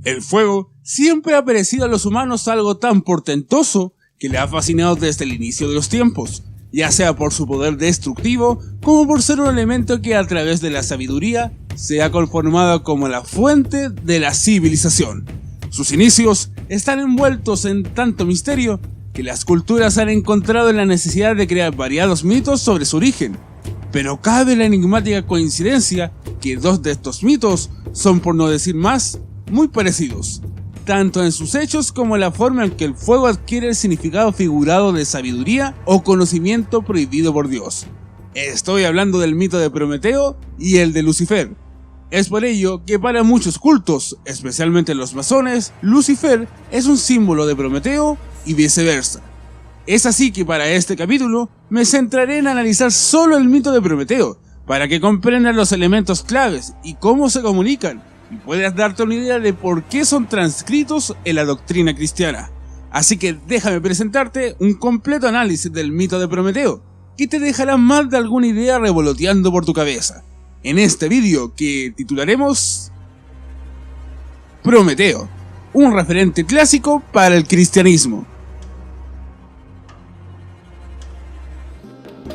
El fuego siempre ha parecido a los humanos algo tan portentoso que le ha fascinado desde el inicio de los tiempos, ya sea por su poder destructivo como por ser un elemento que a través de la sabiduría se ha conformado como la fuente de la civilización. Sus inicios están envueltos en tanto misterio que las culturas han encontrado la necesidad de crear variados mitos sobre su origen, pero cabe la enigmática coincidencia que dos de estos mitos son, por no decir más, muy parecidos, tanto en sus hechos como en la forma en que el fuego adquiere el significado figurado de sabiduría o conocimiento prohibido por Dios. Estoy hablando del mito de Prometeo y el de Lucifer. Es por ello que para muchos cultos, especialmente los masones, Lucifer es un símbolo de Prometeo y viceversa. Es así que para este capítulo me centraré en analizar solo el mito de Prometeo, para que comprendas los elementos claves y cómo se comunican, y puedas darte una idea de por qué son transcritos en la doctrina cristiana. Así que déjame presentarte un completo análisis del mito de Prometeo, que te dejará más de alguna idea revoloteando por tu cabeza, en este vídeo que titularemos Prometeo, un referente clásico para el cristianismo.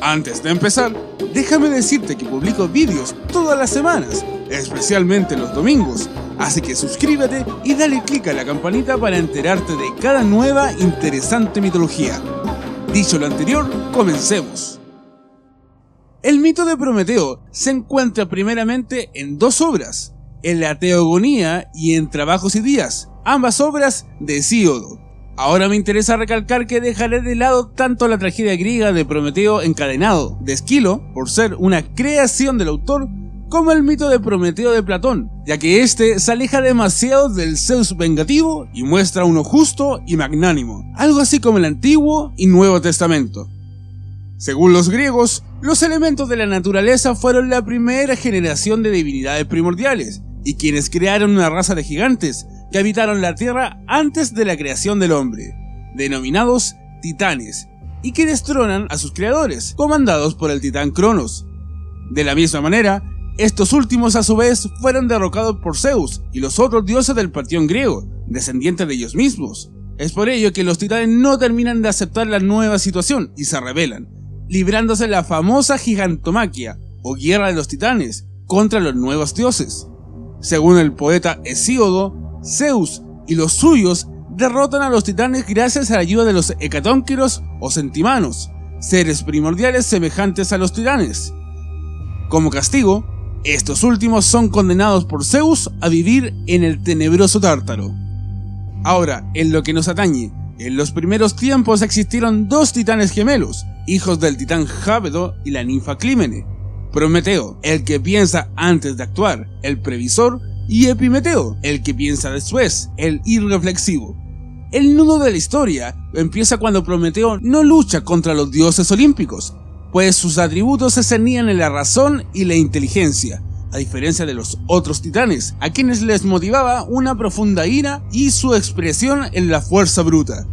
Antes de empezar, déjame decirte que publico vídeos todas las semanas, especialmente los domingos, así que suscríbete y dale click a la campanita para enterarte de cada nueva interesante mitología. Dicho lo anterior, comencemos. El mito de Prometeo se encuentra primeramente en dos obras, en la Teogonía y en Trabajos y Días, ambas obras de Hesíodo. Ahora me interesa recalcar que dejaré de lado tanto la tragedia griega de Prometeo encadenado, de Esquilo, por ser una creación del autor, como el mito de Prometeo de Platón, ya que este se aleja demasiado del Zeus vengativo y muestra uno justo y magnánimo, algo así como el Antiguo y Nuevo Testamento. Según los griegos, los elementos de la naturaleza fueron la primera generación de divinidades primordiales, y quienes crearon una raza de gigantes que habitaron la tierra antes de la creación del hombre, denominados titanes, y que destronan a sus creadores, comandados por el titán Cronos. De la misma manera, estos últimos a su vez fueron derrocados por Zeus y los otros dioses del panteón griego, descendientes de ellos mismos. Es por ello que los titanes no terminan de aceptar la nueva situación y se rebelan, librándose la famosa gigantomaquia, o guerra de los titanes, contra los nuevos dioses. Según el poeta Hesíodo, Zeus y los suyos derrotan a los titanes gracias a la ayuda de los hecatónquiros o centimanos, seres primordiales semejantes a los titanes. Como castigo, estos últimos son condenados por Zeus a vivir en el tenebroso Tártaro. Ahora, en lo que nos atañe, en los primeros tiempos existieron dos titanes gemelos, hijos del titán Jábedo y la ninfa Clímene: Prometeo, el que piensa antes de actuar, el previsor, y Epimeteo, el que piensa después, el irreflexivo. El nudo de la historia empieza cuando Prometeo no lucha contra los dioses olímpicos, pues sus atributos se cernían en la razón y la inteligencia, a diferencia de los otros titanes, a quienes les motivaba una profunda ira y su expresión en la fuerza bruta.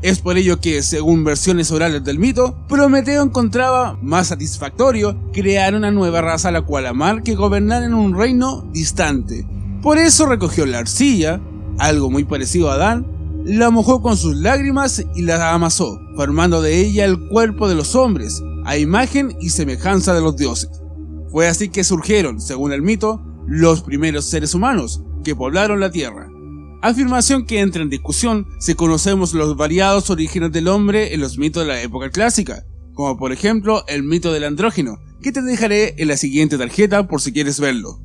Es por ello que, según versiones orales del mito, Prometeo encontraba más satisfactorio crear una nueva raza a la cual amar que gobernar en un reino distante. Por eso recogió la arcilla, algo muy parecido a Adán, la mojó con sus lágrimas y la amasó, formando de ella el cuerpo de los hombres, a imagen y semejanza de los dioses. Fue así que surgieron, según el mito, los primeros seres humanos que poblaron la tierra. Afirmación que entra en discusión si conocemos los variados orígenes del hombre en los mitos de la época clásica, como por ejemplo el mito del andrógino, que te dejaré en la siguiente tarjeta por si quieres verlo.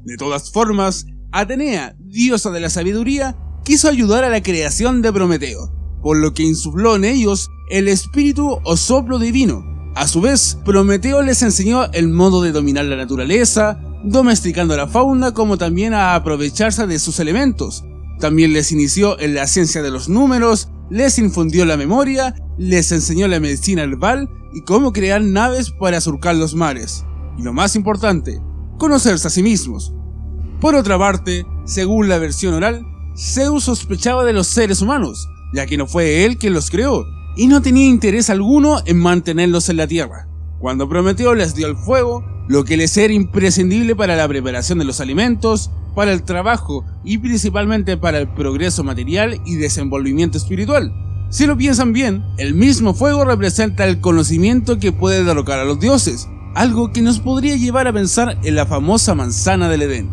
De todas formas, Atenea, diosa de la sabiduría, quiso ayudar a la creación de Prometeo, por lo que insufló en ellos el espíritu o soplo divino. A su vez, Prometeo les enseñó el modo de dominar la naturaleza, domesticando la fauna como también a aprovecharse de sus elementos. También les inició en la ciencia de los números, les infundió la memoria, les enseñó la medicina herbal y cómo crear naves para surcar los mares. Y lo más importante, conocerse a sí mismos. Por otra parte, según la versión oral, Zeus sospechaba de los seres humanos, ya que no fue él quien los creó, y no tenía interés alguno en mantenerlos en la tierra. Cuando Prometeo les dio el fuego, lo que les era imprescindible para la preparación de los alimentos, para el trabajo y principalmente para el progreso material y desenvolvimiento espiritual. Si lo piensan bien, el mismo fuego representa el conocimiento que puede derrocar a los dioses, algo que nos podría llevar a pensar en la famosa manzana del Edén.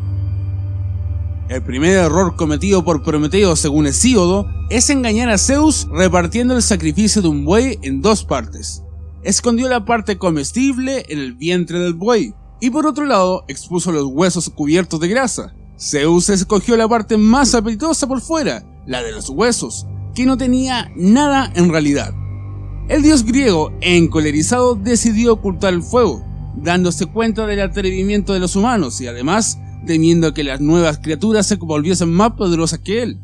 El primer error cometido por Prometeo, según Hesíodo, es engañar a Zeus repartiendo el sacrificio de un buey en dos partes. Escondió la parte comestible en el vientre del buey, y por otro lado expuso los huesos cubiertos de grasa. Zeus escogió la parte más apetitosa por fuera, la de los huesos, que no tenía nada en realidad. El dios griego, encolerizado, decidió ocultar el fuego, dándose cuenta del atrevimiento de los humanos y además temiendo que las nuevas criaturas se volviesen más poderosas que él.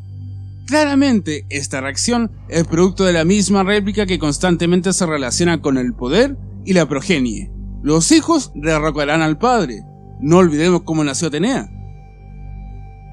Claramente, esta reacción es producto de la misma réplica que constantemente se relaciona con el poder y la progenie. Los hijos derrocarán al padre. No olvidemos cómo nació Atenea.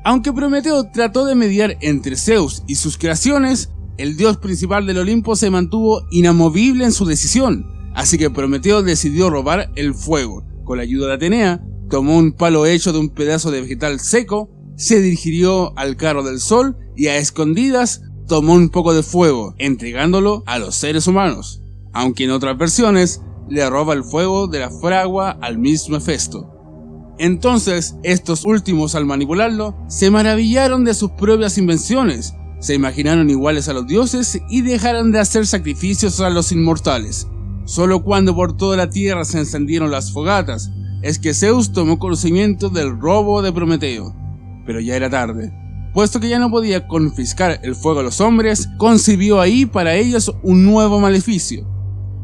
Aunque Prometeo trató de mediar entre Zeus y sus creaciones, el dios principal del Olimpo se mantuvo inamovible en su decisión, así que Prometeo decidió robar el fuego. Con la ayuda de Atenea, tomó un palo hecho de un pedazo de vegetal seco, se dirigió al carro del sol y a escondidas tomó un poco de fuego, entregándolo a los seres humanos, aunque en otras versiones le roba el fuego de la fragua al mismo Hefesto. Entonces, estos últimos al manipularlo, se maravillaron de sus propias invenciones, se imaginaron iguales a los dioses y dejaron de hacer sacrificios a los inmortales. Solo cuando por toda la tierra se encendieron las fogatas, es que Zeus tomó conocimiento del robo de Prometeo. Pero ya era tarde. Puesto que ya no podía confiscar el fuego a los hombres, concibió ahí para ellos un nuevo maleficio.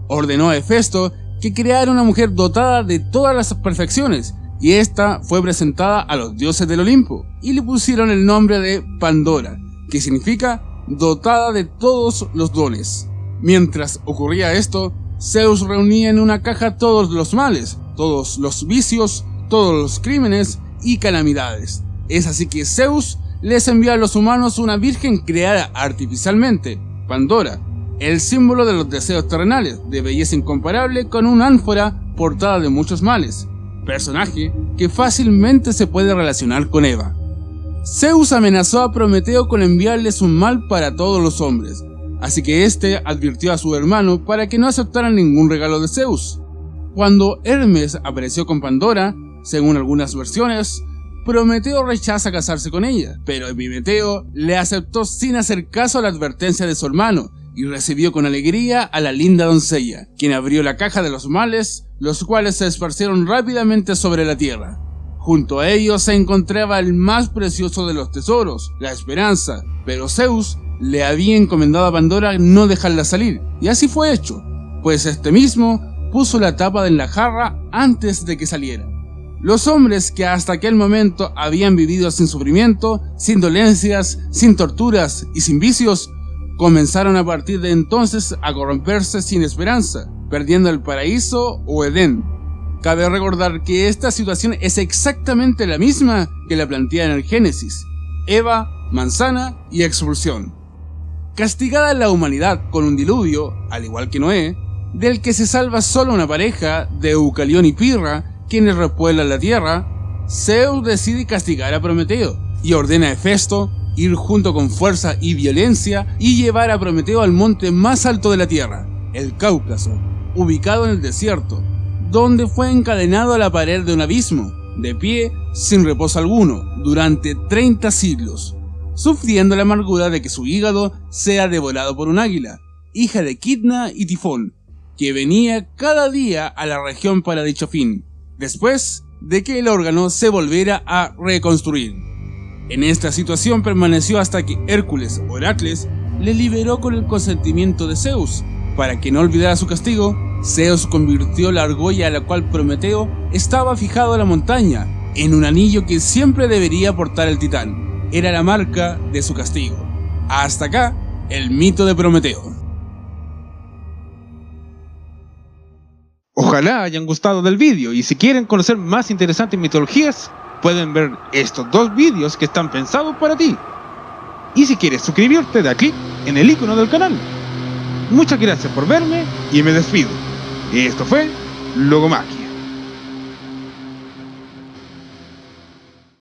Ordenó a Hefesto que creara una mujer dotada de todas las perfecciones, y esta fue presentada a los dioses del Olimpo, y le pusieron el nombre de Pandora, que significa dotada de todos los dones. Mientras ocurría esto, Zeus reunía en una caja todos los males, todos los vicios, todos los crímenes y calamidades. Es así que Zeus les envió a los humanos una virgen creada artificialmente, Pandora, el símbolo de los deseos terrenales, de belleza incomparable con una ánfora portada de muchos males, personaje que fácilmente se puede relacionar con Eva. Zeus amenazó a Prometeo con enviarles un mal para todos los hombres, así que este advirtió a su hermano para que no aceptaran ningún regalo de Zeus. Cuando Hermes apareció con Pandora, según algunas versiones, Prometeo rechaza casarse con ella, pero Epimeteo le aceptó sin hacer caso a la advertencia de su hermano y recibió con alegría a la linda doncella, quien abrió la caja de los males, los cuales se esparcieron rápidamente sobre la tierra. Junto a ellos se encontraba el más precioso de los tesoros, la esperanza, pero Zeus le había encomendado a Pandora no dejarla salir, y así fue hecho, pues este mismo puso la tapa en la jarra antes de que saliera. Los hombres que hasta aquel momento habían vivido sin sufrimiento, sin dolencias, sin torturas y sin vicios, comenzaron a partir de entonces a corromperse sin esperanza, perdiendo el paraíso o Edén. Cabe recordar que esta situación es exactamente la misma que la plantea en el Génesis: Eva, manzana y expulsión. Castigada la humanidad con un diluvio, al igual que Noé, del que se salva solo una pareja de Eucalión y Pirra, quienes repueblan la tierra, Zeus decide castigar a Prometeo y ordena a Hefesto ir junto con fuerza y violencia y llevar a Prometeo al monte más alto de la tierra, el Cáucaso, ubicado en el desierto, donde fue encadenado a la pared de un abismo, de pie, sin reposo alguno, durante 30 siglos, sufriendo la amargura de que su hígado sea devorado por un águila, hija de Quitna y Tifón, que venía cada día a la región para dicho fin, después de que el órgano se volviera a reconstruir. En esta situación permaneció hasta que Hércules o Heracles le liberó con el consentimiento de Zeus. Para que no olvidara su castigo, Zeus convirtió la argolla a la cual Prometeo estaba fijado a la montaña en un anillo que siempre debería portar el titán. Era la marca de su castigo. Hasta acá, el mito de Prometeo. Ojalá hayan gustado del vídeo, y si quieren conocer más interesantes mitologías, pueden ver estos dos vídeos que están pensados para ti. Y si quieres suscribirte, da clic en el icono del canal. Muchas gracias por verme y me despido. Esto fue Logomaki.